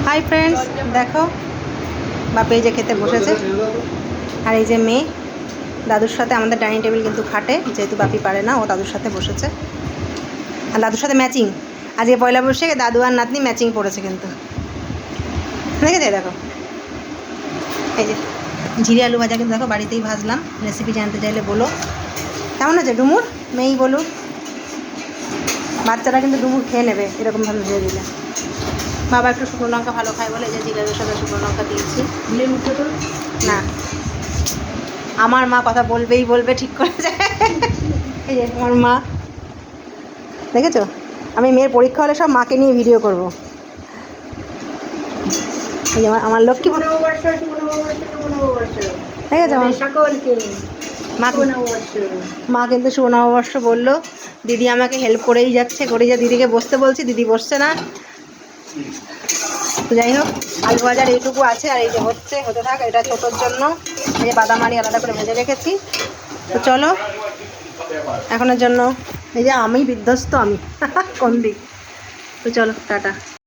Hi friends, দেখো বাপি এই যে খেতে বসেছে, আর এই যে মেয়ে দাদুর সাথে আমাদের ডাইনিং টেবিল কিন্তু খাটে, যেহেতু বাপি পারে না, ও দাদুর সাথে বসেছে। আর দাদুর সাথে ম্যাচিং, আজকে পয়লা বৈশাখে দাদু আর নাতনি ম্যাচিং পড়েছে কিন্তু, দেখেছে? দেখো এই যে জিরে আলু ভাজা কিন্তু দেখো বাড়িতেই ভাজলাম। রেসিপি জানতে চাইলে বলো। কেমন আছে ডুমুর? মেয়েই বলুক, বাচ্চারা কিন্তু ডুমুর খেয়ে নেবে এরকমভাবে ভেজে দিলে। বাবা একটু শুকনো লঙ্কা ভালো খায় বলে এই যে জিরার সাথে শুকনো লঙ্কা দিয়েছি। না, আমার মা কথা বলবেই বলবে, ঠিক করে যায়। এই যে আমার মা, দেখেছো? আমি মেয়ের পরীক্ষা হলে সব মাকে নিয়ে ভিডিও করব। এই যে আমার লক্ষ্মী, দেখেছো? মা কিন্তু শুভ নববর্ষ বললো। দিদি আমাকে হেল্প করেই যাচ্ছে, করেই যা। দিদিকে বসতে বলছি, দিদি বসছে না। তো যাই হোক, আলু ভাজার এইটুকু আছে, আর এই যে হতে থাক। এটা ছোটোর জন্য এই যে বাদাম আনি আলাদা করে ভেজে রেখেছি। তো চলো এখনের জন্য, এই যে আমি বিধ্বস্ত, আমি কোন দিক। তো চলো টাটা।